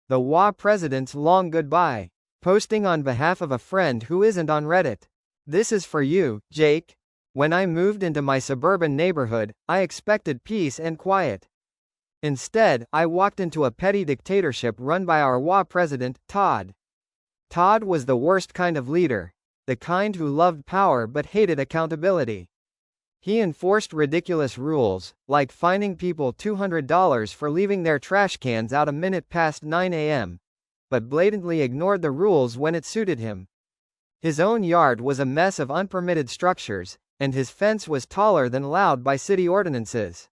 The HOA President's long goodbye. Posting on behalf of a friend who isn't on Reddit. This is for you, Jake. When I moved into my suburban neighborhood, I expected peace and quiet. Instead, I walked into a petty dictatorship run by our HOA president, Todd. Todd was the worst kind of leader, the kind who loved power but hated accountability. He enforced ridiculous rules, like fining people $200 for leaving their trash cans out a minute past 9 a.m., but blatantly ignored the rules when it suited him. His own yard was a mess of unpermitted structures, and his fence was taller than allowed by city ordinances.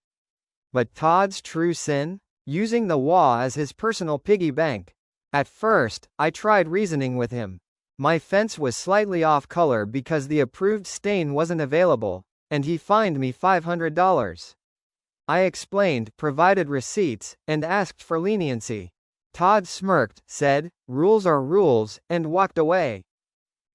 But Todd's true sin? Using the HOA as his personal piggy bank. At first, I tried reasoning with him. My fence was slightly off color because the approved stain wasn't available, and he fined me $500. I explained, provided receipts, and asked for leniency. Todd smirked, said, "Rules are rules," and walked away.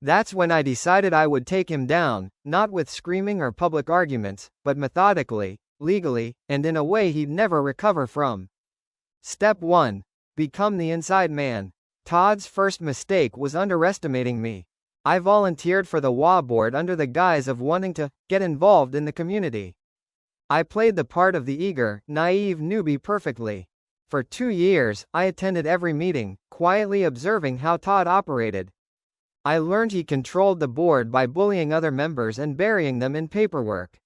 That's when I decided I would take him down, not with screaming or public arguments, but methodically, legally, and in a way he'd never recover from. Step 1. Become the inside man. Todd's first mistake was underestimating me. I volunteered for the HOA board under the guise of wanting to get involved in the community. I played the part of the eager, naive newbie perfectly. For 2 years, I attended every meeting, quietly observing how Todd operated. I learned he controlled the board by bullying other members and burying them in paperwork.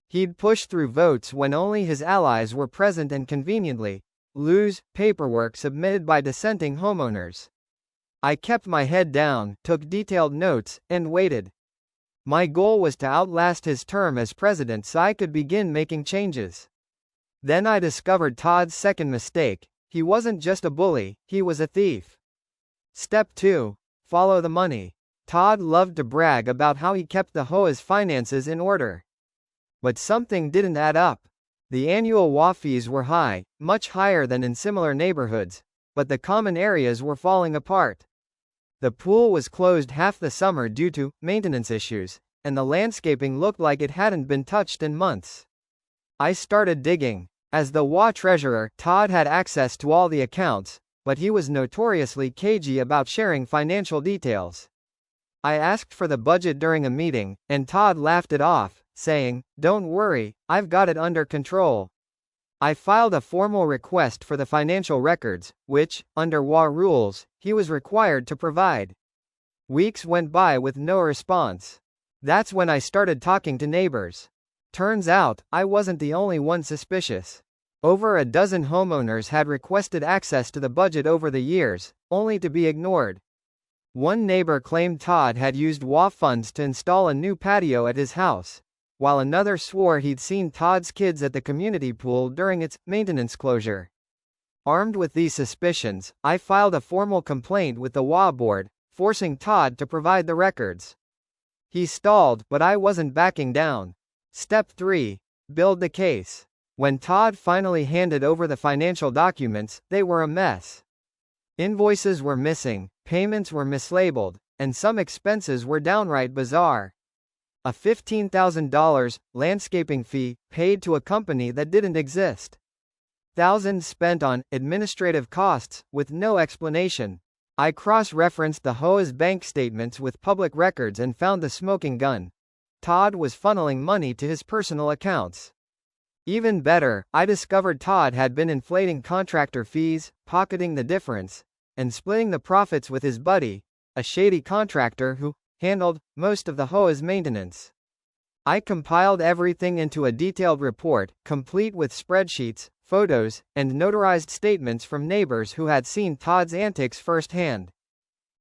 He'd push through votes when only his allies were present and conveniently lose paperwork submitted by dissenting homeowners. I kept my head down, took detailed notes, and waited. My goal was to outlast his term as president so I could begin making changes. Then I discovered Todd's second mistake. He wasn't just a bully, he was a thief. Step 2. Follow the money. Todd loved to brag about how he kept the HOA's finances in order. But something didn't add up. The annual HOA fees were high, much higher than in similar neighborhoods, but the common areas were falling apart. The pool was closed half the summer due to maintenance issues, and the landscaping looked like it hadn't been touched in months. I started digging. As the HOA treasurer, Todd had access to all the accounts, but he was notoriously cagey about sharing financial details. I asked for the budget during a meeting, and Todd laughed it off, saying, "Don't worry, I've got it under control." I filed a formal request for the financial records, which, under HOA rules, he was required to provide. Weeks went by with no response. That's when I started talking to neighbors. Turns out, I wasn't the only one suspicious. Over a dozen homeowners had requested access to the budget over the years, only to be ignored. One neighbor claimed Todd had used HOA funds to install a new patio at his house, while another swore he'd seen Todd's kids at the community pool during its maintenance closure. Armed with these suspicions, I filed a formal complaint with the HOA board, forcing Todd to provide the records. He stalled, but I wasn't backing down. Step 3. Build the case. When Todd finally handed over the financial documents, they were a mess. Invoices were missing, payments were mislabeled, and some expenses were downright bizarre. A $15,000 landscaping fee paid to a company that didn't exist. Thousands spent on administrative costs with no explanation. I cross-referenced the HOA's bank statements with public records and found the smoking gun. Todd was funneling money to his personal accounts. Even better, I discovered Todd had been inflating contractor fees, pocketing the difference, and splitting the profits with his buddy, a shady contractor who handled most of the HOA's maintenance. I compiled everything into a detailed report, complete with spreadsheets, photos, and notarized statements from neighbors who had seen Todd's antics firsthand.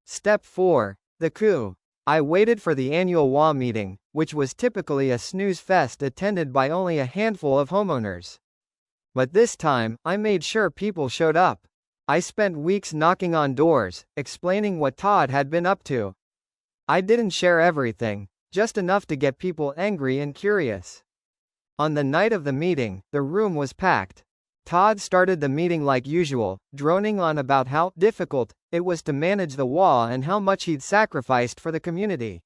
Step 4. The coup. I waited for the annual HOA meeting, which was typically a snooze fest attended by only a handful of homeowners. But this time, I made sure people showed up. I spent weeks knocking on doors, explaining what Todd had been up to. I didn't share everything, just enough to get people angry and curious. On the night of the meeting, the room was packed. Todd started the meeting like usual, droning on about how difficult it was to manage the HOA and how much he'd sacrificed for the community.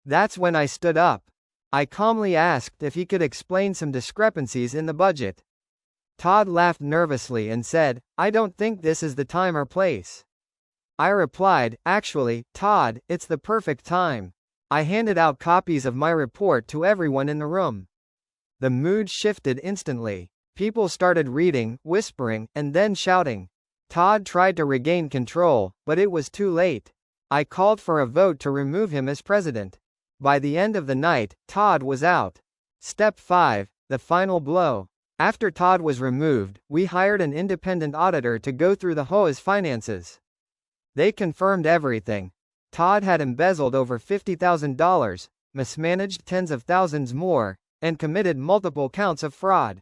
That's when I stood up. I calmly asked if he could explain some discrepancies in the budget. Todd laughed nervously and said, "I don't think this is the time or place." I replied, "Actually, Todd, it's the perfect time." I handed out copies of my report to everyone in the room. The mood shifted instantly. People started reading, whispering, and then shouting. Todd tried to regain control, but it was too late. I called for a vote to remove him as president. By the end of the night, Todd was out. Step 5. The final blow. After Todd was removed, we hired an independent auditor to go through the HOA's finances. They confirmed everything. Todd had embezzled over $50,000, mismanaged tens of thousands more, and committed multiple counts of fraud.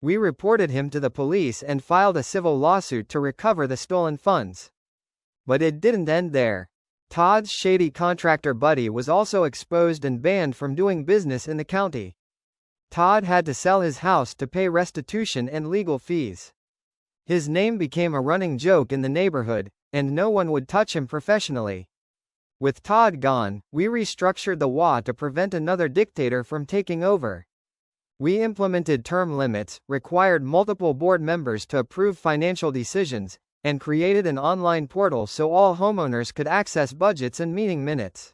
We reported him to the police and filed a civil lawsuit to recover the stolen funds. But it didn't end there. Todd's shady contractor buddy was also exposed and banned from doing business in the county. Todd had to sell his house to pay restitution and legal fees. His name became a running joke in the neighborhood, and no one would touch him professionally. With Todd gone, we restructured the HOA to prevent another dictator from taking over. We implemented term limits, required multiple board members to approve financial decisions, and created an online portal so all homeowners could access budgets and meeting minutes.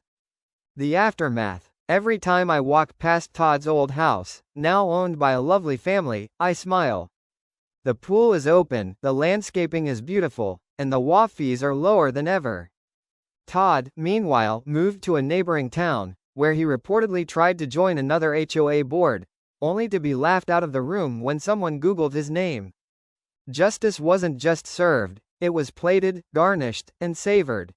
The aftermath. Every time I walk past Todd's old house, now owned by a lovely family, I smile. The pool is open, the landscaping is beautiful, and the HOA fees are lower than ever. Todd, meanwhile, moved to a neighboring town, where he reportedly tried to join another HOA board, only to be laughed out of the room when someone Googled his name. Justice wasn't just served, it was plated, garnished, and savored.